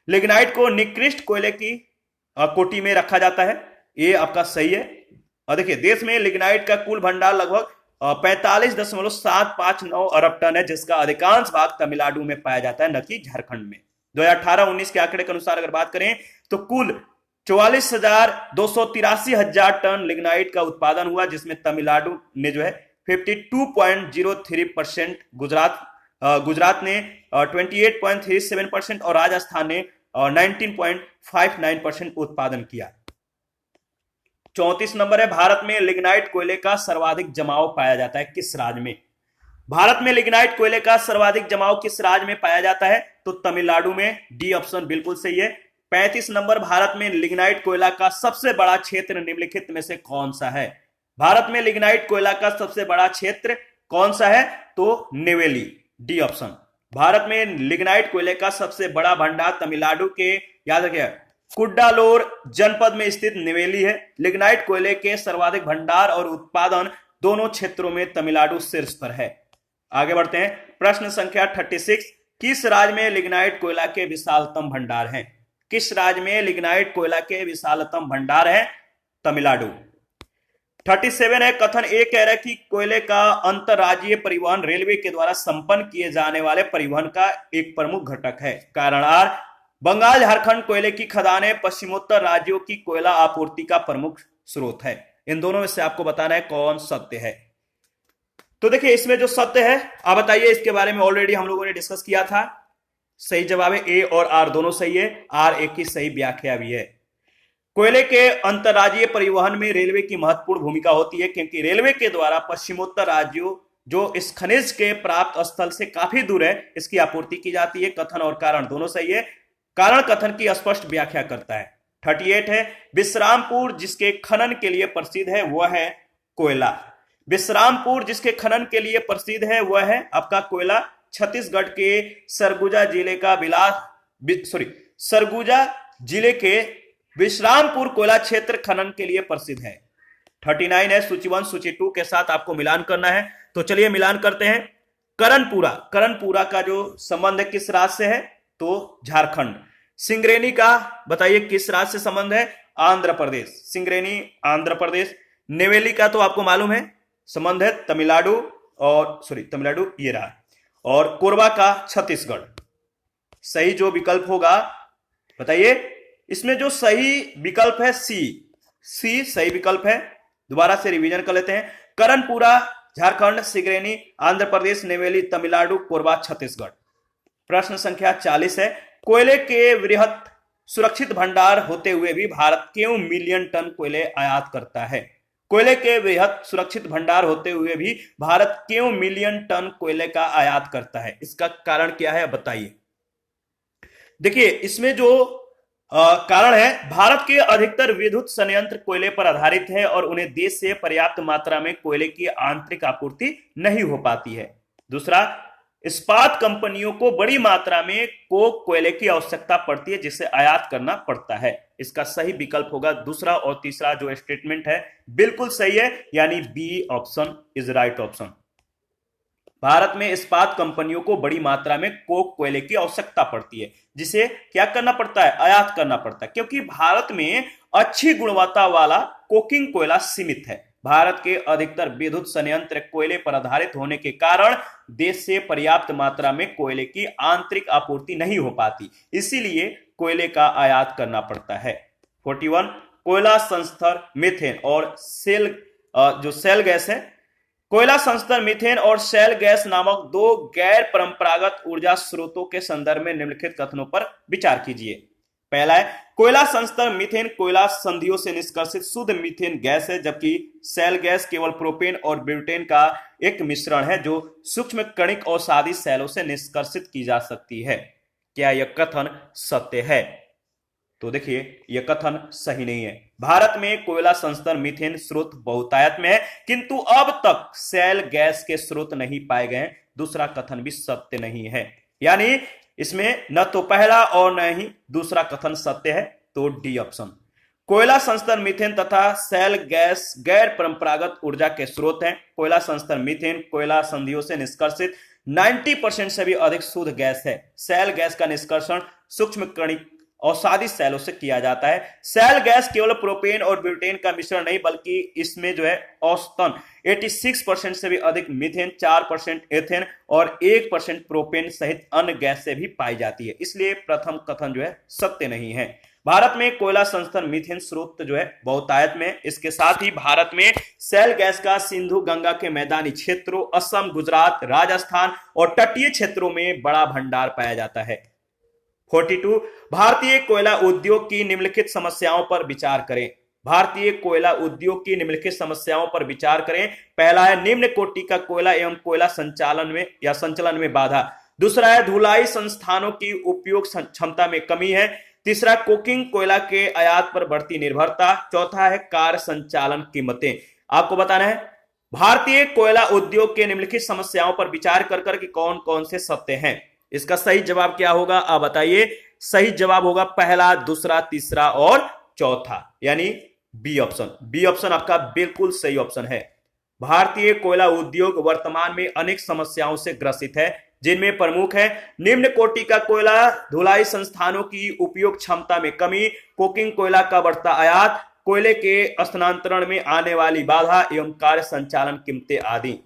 लिग्नाइट को निकृष्ट कोयले की कोटि में रखा जाता है, ये आपका सही है। और देखिए देश में लिग्नाइट का कुल भंडार लगभग 45.759 अरब टन है, जिसका अधिकांश भाग तमिलनाडु में पाया जाता है, न कि झारखंड में। 2018-19 के आंकड़े के अनुसार अगर बात करें तो कुल 44,283,000 टन लिग्नाइट का उत्पादन हुआ, जिसमें तमिलनाडु ने जो है 52.03%, गुजरात ने 28.37% और राजस्थान ने 19.59% उत्पादन किया। 34 नंबर है, भारत में लिग्नाइट कोयले का सर्वाधिक जमाव पाया जाता है किस राज्य में? भारत में लिग्नाइट कोयले का सर्वाधिक जमाव किस राज्य में पाया जाता है? तो तमिलनाडु में, डी ऑप्शन बिल्कुल सही है। 35 नंबर, भारत में लिग्नाइट कोयला का सबसे बड़ा क्षेत्र निम्नलिखित में से कौन सा है? भारत में लिग्नाइट कोयला का सबसे बड़ा क्षेत्र कौन सा है? तो नेवेली, डी ऑप्शन। भारत में लिग्नाइट कोयले का सबसे बड़ा भंडार तमिलनाडु के, याद रखिए, कुड्डालोर जनपद में स्थित नेवेली है। लिग्नाइट कोयले के सर्वाधिक भंडार और उत्पादन दोनों क्षेत्रों में तमिलनाडु शीर्ष पर है। आगे बढ़ते हैं, प्रश्न संख्या 36, किस राज्य में लिग्नाइट कोयला के विशालतम भंडार हैं? किस राज्य में लिग्नाइट कोयला के विशालतम भंडार हैं? तमिलनाडु। 37 है, कथन ए कह रहा है कि कोयले का अंतरराज्यीय परिवहन रेलवे के द्वारा संपन्न किए जाने वाले परिवहन का एक प्रमुख घटक है। कारण आर, बंगाल झारखंड कोयले की खदानें पश्चिमोत्तर राज्यों की कोयला आपूर्ति का प्रमुख स्रोत है। इन दोनों में से आपको बताना है कौन सत्य है। तो देखिए इसमें जो सत्य है आप बताइए, इसके बारे में ऑलरेडी हम लोगों ने डिस्कस किया था। सही जवाब है ए और आर दोनों सही है, आर एक की सही व्याख्या भी है। कोयले के अंतरराज्यीय परिवहन में रेलवे की महत्वपूर्ण भूमिका होती है, क्योंकि रेलवे के द्वारा पश्चिमोत्तर राज्यों जो इस खनिज के प्राप्त स्थल से काफी दूर है, इसकी आपूर्ति की जाती है। कथन और कारण दोनों सही है, कारण कथन की स्पष्ट व्याख्या करता है। 38 है, विश्रामपुर जिसके खनन के लिए प्रसिद्ध है वह है कोयला। विश्रामपुर जिसके खनन के लिए प्रसिद्ध है वह है आपका कोयला। छत्तीसगढ़ के सरगुजा जिले के विश्रामपुर कोयला क्षेत्र खनन के लिए प्रसिद्ध है। 39 है, सूची 1 सूची 2 के साथ आपको मिलान करना है, तो चलिए मिलान करते हैं। करणपुरा का जो संबंध है किस राज्य से है? तो झारखंड। सिंगरेनी का बताइए किस राज्य से संबंध है? आंध्र प्रदेश। सिंगरेनी आंध्र प्रदेश। नेवेली का तो आपको मालूम है संबंध है तमिलनाडु ये रहा। और कोरबा का छत्तीसगढ़। सही जो विकल्प होगा बताइए, इसमें जो सही विकल्प है सी सही विकल्प है। दोबारा से रिवीजन कर लेते हैं, करणपुरा झारखंड, सिंगरेनी आंध्र प्रदेश, नेवेली तमिलनाडु, कोरबा छत्तीसगढ़। प्रश्न संख्या 40 है, कोयले के वृहत सुरक्षित भंडार होते हुए भी भारत क्यों मिलियन टन कोयले आयात करता है? कोयले के वृहत सुरक्षित भंडार होते हुए भी भारत क्यों मिलियन टन कोयले का आयात करता है? इसका कारण क्या है बताइए। देखिए इसमें जो कारण है, भारत के अधिकतर विद्युत संयंत्र कोयले पर आधारित है और उन्हें देश से पर्याप्त मात्रा में कोयले की आंतरिक आपूर्ति नहीं हो पाती है। दूसरा, इस्पात कंपनियों को बड़ी मात्रा में कोक कोयले की आवश्यकता पड़ती है, जिसे आयात करना पड़ता है। इसका सही विकल्प होगा दूसरा, और तीसरा जो स्टेटमेंट है बिल्कुल सही है, यानी B option is right option. Bharat में इस्पात कंपनियों को बड़ी मात्रा में कोक कोयले की आवश्यकता पड़ती है, जिसे क्या करना पड़ता है? आयात करना पड़ता है, क्योंकि भारत में अच्छी गुणवत्ता वाला कोकिंग कोयला सीमित है। भारत के अधिकतर विद्युत संयंत्र कोयले पर आधारित होने के कारण देश से पर्याप्त मात्रा में कोयले की आंतरिक आपूर्ति नहीं हो पाती, इसीलिए कोयले का आयात करना पड़ता है। 41, कोयला संस्तर मीथेन और सेल गैस है। कोयला संस्तर मीथेन और शेल गैस नामक दो गैर परंपरागत ऊर्जा स्रोतों के संदर्भ में निम्नलिखित कथनों पर विचार कीजिए। पहला है, कोयला संस्तर मीथेन कोयला संधियों से निष्कर्षित शुद्ध मीथेन गैस है, जबकि शेल गैस केवल प्रोपेन और ब्यूटेन का एक मिश्रण है जो सूक्ष्म कणिक और सादी शैलों से निष्कर्षित की जा सकती है। क्या यह कथन सत्य है? तो देखिए यह कथन सही नहीं है। भारत में कोयला संस्तर मीथेन स्रोत बहुतायत में है, किंतु अब तक शेल गैस के स्रोत नहीं पाए गए। दूसरा कथन भी सत्य नहीं है, यानी इसमें न तो पहला और न ही दूसरा कथन सत्य है, तो डी ऑप्शन। कोयला संस्थान मीथेन तथा शैल गैस गैर परंपरागत ऊर्जा के स्रोत हैं। कोयला संस्थान मीथेन कोयला संधियों से निष्कर्षित 90% से भी अधिक शुद्ध गैस है। शैल गैस का निष्कर्षण सूक्ष्म कणिक अवसादी शैलों से किया जाता है। शैल गैस केवल प्रोपेन और ब्यूटेन का मिश्रण नहीं, बल्कि इसमें जो है औसतन 86% से भी अधिक मीथेन, 4% एथेन और 1% प्रोपेन सहित अन्य गैस से भी पाई जाती है। इसलिए प्रथम कथन जो है सत्य नहीं है। भारत में कोयला संस्थान मीथेन स्रोत जो है बहुतायत में। इसके साथ ही भारत में शैल गैस का सिंधु गंगा के मैदानी क्षेत्रों, असम, गुजरात, राजस्थान और तटीय क्षेत्रों में बड़ा भंडार पाया जाता है। 42 भारतीय कोयला उद्योग की निम्नलिखित समस्याओं पर विचार करें। भारतीय कोयला उद्योग की निम्नलिखित समस्याओं पर विचार करें। पहला है निम्न कोटि का कोयला एवं कोयला संचालन में बाधा। दूसरा है धुलाई संस्थानों की उपयोग क्षमता में कमी है। तीसरा कोकिंग कोयला के आयात पर बढ़ती निर्भरता। चौथा है कार्य संचालन कीमतें। आपको बताना है भारतीय कोयला उद्योग के निम्नलिखित समस्याओं पर विचार कर कर कि कौन कौन से सत्य हैं। इसका सही जवाब क्या होगा आप बताइए। सही जवाब होगा पहला, दूसरा, तीसरा और चौथा, यानी बी ऑप्शन। बी ऑप्शन आपका बिल्कुल सही ऑप्शन है। भारतीय कोयला उद्योग वर्तमान में अनेक समस्याओं से ग्रसित है, जिनमें प्रमुख है निम्न कोटि का कोयला, धुलाई संस्थानों की उपयोग क्षमता में कमी, कोकिंग कोयला का बढ़ता आयात, कोयले के स्थानांतरण में आने वाली बाधा एवं कार्य संचालन कीमतें आदि।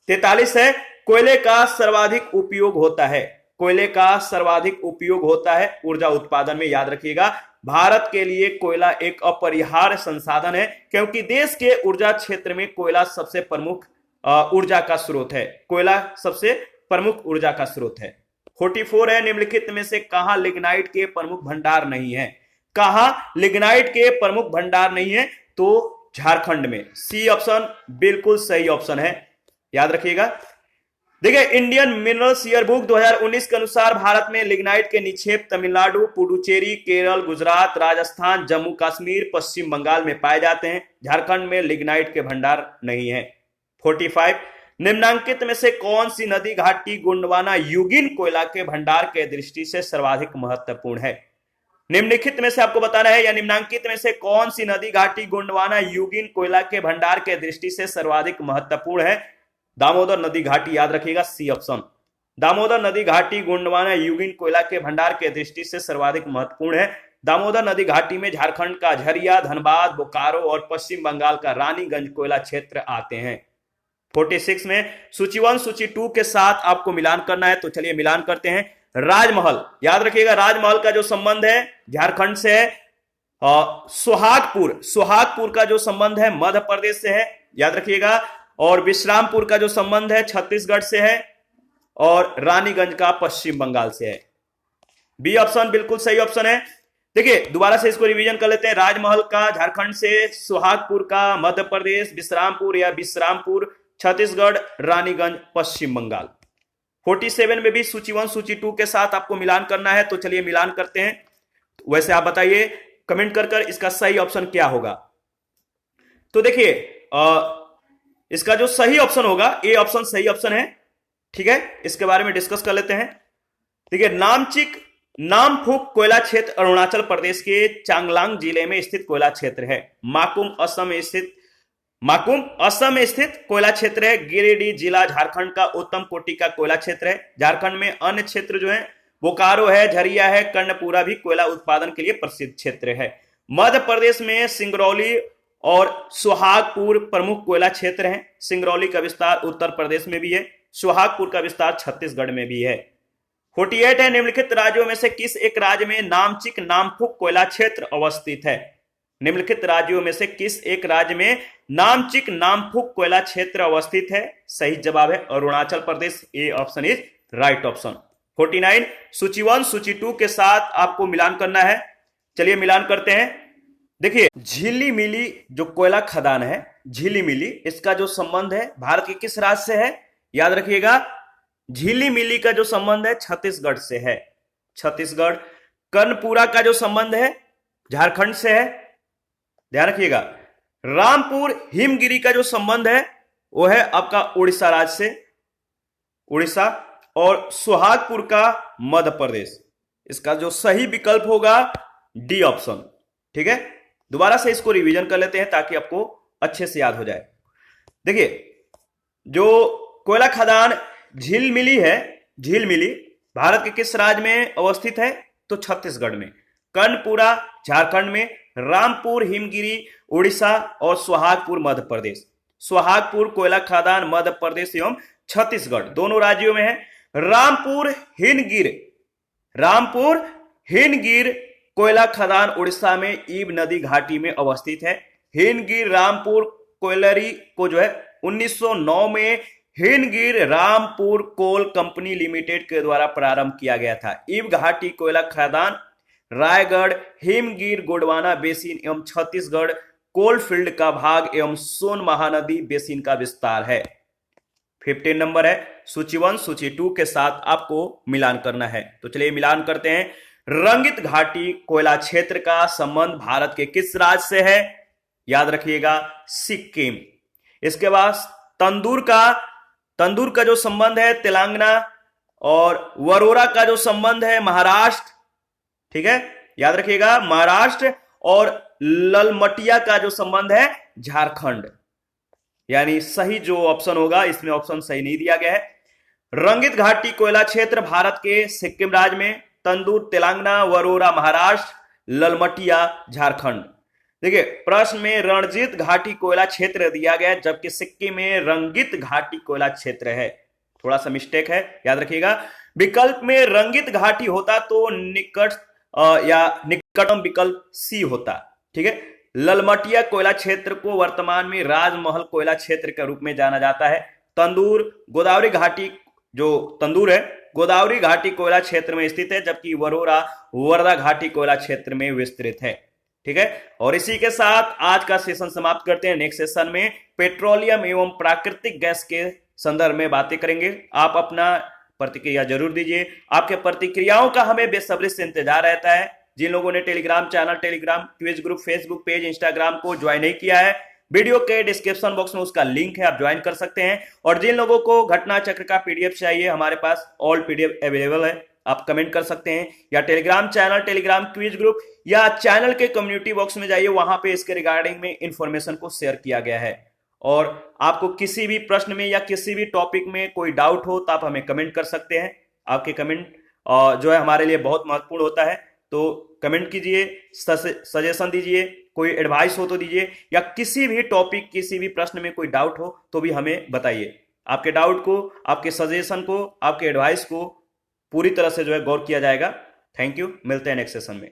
43 है कोयले का सर्वाधिक उपयोग होता है। कोयले का सर्वाधिक उपयोग होता है ऊर्जा उत्पादन में। याद रखिएगा भारत के लिए कोयला एक अपरिहार्य संसाधन है, क्योंकि देश के ऊर्जा क्षेत्र में कोयला सबसे प्रमुख ऊर्जा का स्रोत है। कोयला सबसे प्रमुख ऊर्जा का स्रोत है। 44 है निम्नलिखित में से कहां लिग्नाइट के प्रमुख भंडार नहीं है। कहां लिग्नाइट के प्रमुख भंडार नहीं है, तो झारखंड में। सी ऑप्शन बिल्कुल सही ऑप्शन है, याद रखिएगा। देखिए इंडियन मिनरल्स ईयरबुक 2019 के अनुसार भारत में लिग्नाइट के निक्षेप तमिलनाडु, पुडुचेरी, केरल, गुजरात, राजस्थान, जम्मू कश्मीर, पश्चिम बंगाल में पाए जाते हैं। झारखंड में लिग्नाइट के भंडार नहीं है। 45 निम्नांकित में से कौन सी नदी घाटी गोंडवाना यूगिन कोयला के भंडार के दृष्टि से सर्वाधिक महत्वपूर्ण है। निम्नलिखित में से आपको बताना है या निम्नांकित में से कौन सी नदी घाटी गोंडवाना यूगिन कोयला के भंडार के दृष्टि से सर्वाधिक महत्वपूर्ण है। दामोदर नदी घाटी, याद रखिएगा सी ऑप्शन। दामोदर नदी घाटी गोंडवाना यूगिन कोयला के भंडार के दृष्टि से सर्वाधिक महत्वपूर्ण है। दामोदर नदी घाटी में झारखंड का झरिया, धनबाद, बोकारो और पश्चिम बंगाल का रानीगंज कोयला क्षेत्र आते हैं। 46 में सूची 1 सूची 2 के साथ आपको मिलान करना है, तो चलिए मिलान करते हैं। राजमहल, याद रखिएगा राजमहल का जो संबंध है झारखंड से है। सुहागपुर का जो संबंध है मध्य प्रदेश से है, याद रखिएगा। और विश्रामपुर का जो संबंध है छत्तीसगढ़ से है, और रानीगंज का पश्चिम बंगाल से है। बी ऑप्शन बिल्कुल सही ऑप्शन है। देखिए दोबारा से इसको रिवीजन कर लेते हैं। राजमहल का झारखंड से, सुहागपुर का मध्य प्रदेश, विश्रामपुर छत्तीसगढ़, रानीगंज पश्चिम बंगाल। 47 में भी सूची 1 सूची 2 के साथ आपको मिलान करना है, तो चलिए मिलान करते हैं। वैसे आप बताइए कमेंट कर इसका सही ऑप्शन क्या होगा। तो देखिए इसका जो सही ऑप्शन होगा ए ऑप्शन सही ऑप्शन है, ठीक है। इसके बारे में डिस्कस कर लेते हैं। देखिए नामफुक कोयला क्षेत्र अरुणाचल प्रदेश के चांगलांग जिले में स्थित कोयला क्षेत्र है। माकुम असम में स्थित कोयला क्षेत्र है। गिरिडीह जिला झारखंड का उत्तम कोटि का कोयला क्षेत्र है। झारखंड में अन्य क्षेत्र जो है बोकारो है, झरिया है, कर्णपुरा भी कोयला उत्पादन के लिए प्रसिद्ध क्षेत्र है। मध्य प्रदेश में सिंगरौली और सुहागपुर प्रमुख कोयला क्षेत्र हैं। सिंगरौली का विस्तार उत्तर प्रदेश में भी है, सुहागपुर का विस्तार छत्तीसगढ़ में भी है। 48 है निम्नलिखित राज्यों में से किस एक राज्य में नामचिक नामफुक कोयला क्षेत्र अवस्थित है। निम्नलिखित राज्यों में से किस एक राज्य में नामचिक नामफुक कोयला क्षेत्र अवस्थित है। सही जवाब है Arunachal Pradesh. A option is right option. 49 सूची 1 सूची 2 के साथ आपको मिलान करना है। चलिए मिलान करते हैं। देखिए झिल्लीमिली जो कोयला खदान है, झिल्लीमिली, इसका जो संबंध है भारत के किस राज्य से है। याद रखिएगा झिल्लीमिली का जो संबंध है छत्तीसगढ़ से है, छत्तीसगढ़। कर्णपुरा का जो संबंध है झारखंड से है, ध्यान रखिएगा। रामपुर हिमगिरी का जो संबंध है वो है आपका उड़ीसा राज्य से, उड़ीसा। और सुहागपुर का मध्य प्रदेश। इसका जो सही विकल्प होगा डी ऑप्शन, ठीक है। दोबारा से इसको रिवीजन कर लेते हैं ताकि आपको अच्छे से याद हो जाए। देखिए, जो कोयला खदान झीलमिली है, झीलमिली भारत के किस राज्य में अवस्थित है? तो छत्तीसगढ़ में। कर्णपुरा झारखंड में, रामपुर हिमगिरी उड़ीसा और सोहागपुर मध्य प्रदेश। सोहागपुर कोयला खदान मध्य प्रदेश एवं छत्तीसगढ़ दोनों राज्यों में है। रामपुर हिनगिर कोयला खदान उड़ीसा में ईब नदी घाटी में अवस्थित है। हिनगिर रामपुर कोयलरी को जो है 1909 में हिनगिर रामपुर कोल कंपनी लिमिटेड के द्वारा प्रारंभ किया गया था। ईब घाटी कोयला खदान रायगढ़, हिमगिर, गोंडवाना बेसिन एवं छत्तीसगढ़ कोलफील्ड का भाग एवं सोन महानदी बेसिन का विस्तार है। 15 नंबर है। सूची 1 सूची 2 के साथ आपको मिलान करना है। तो चलिए मिलान करते हैं। रंगित घाटी कोयला क्षेत्र का संबंध भारत के किस राज्य से है? याद रखिएगा, सिक्किम। इसके बाद तंदूर का जो संबंध है तेलंगाना, और वरोरा का जो संबंध है महाराष्ट्र। ठीक है, याद रखिएगा महाराष्ट्र। और ललमटिया का जो संबंध है झारखंड। यानी सही जो ऑप्शन होगा, इसमें ऑप्शन सही नहीं दिया गया है। रंगित घाटी कोयला क्षेत्र भारत के सिक्किम राज्य में, तंदूर तेलंगाना, वरोरा महाराष्ट्र, ललमटिया झारखंड। देखिए, प्रश्न में रणजीत घाटी कोयला क्षेत्र दिया गया है, जबकि सिक्किम में रंगित घाटी कोयला क्षेत्र है। थोड़ा सा मिस्टेक है, याद रखिएगा। विकल्प में रंगित घाटी होता तो निकटतम विकल्प सी होता। ठीक है, ललमटिया कोयला क्षेत्र को वर्तमान में राजमहल कोयला क्षेत्र के रूप में जाना जाता है। तंदूर गोदावरी घाटी, जो तंदूर है गोदावरी घाटी कोयला क्षेत्र में स्थित है, जबकि वरोरा वर्धा घाटी कोयला क्षेत्र में विस्तृत है। ठीक है, और इसी के साथ आज का सेशन समाप्त करते हैं। नेक्स्ट सेशन में पेट्रोलियम एवं प्राकृतिक गैस के संदर्भ में बातें करेंगे। आप अपना प्रतिक्रिया जरूर दीजिए। आपके प्रतिक्रियाओं का हमें बेसब्री से इंतजार रहता है। जिन लोगों ने Telegram channel, Telegram quiz group, Facebook page, Instagram को ज्वाइन नहीं किया है, वीडियो के डिस्क्रिप्शन बॉक्स में उसका लिंक है, आप ज्वाइन कर सकते हैं। और जिन लोगों को घटना चक्र का पीडीएफ चाहिए, हमारे पास ऑल पीडीएफ अवेलेबल है, आप कमेंट कर सकते हैं, या Telegram channel, Telegram quiz group या चैनल के कम्युनिटी बॉक्स में जाइए, वहां पे इसके रिगार्डिंग में इंफॉर्मेशन को शेयर किया गया है। और आपको किसी भी प्रश्न में या किसी भी टॉपिक में कोई डाउट हो तो आप हमें कमेंट कर सकते हैं। आपके कमेंट जो है हमारे लिए बहुत महत्वपूर्ण होता है, तो कमेंट कीजिए, सजेशन दीजिए, कोई एडवाइस हो तो दीजिए, या किसी भी टॉपिक, किसी भी प्रश्न में कोई डाउट हो तो भी हमें बताइए। आपके डाउट को, आपके सजेशन को, आपके एडवाइस को पूरी तरह से जो है गौर किया जाएगा। थैंक यू, मिलते हैं नेक्स्ट सेशन में।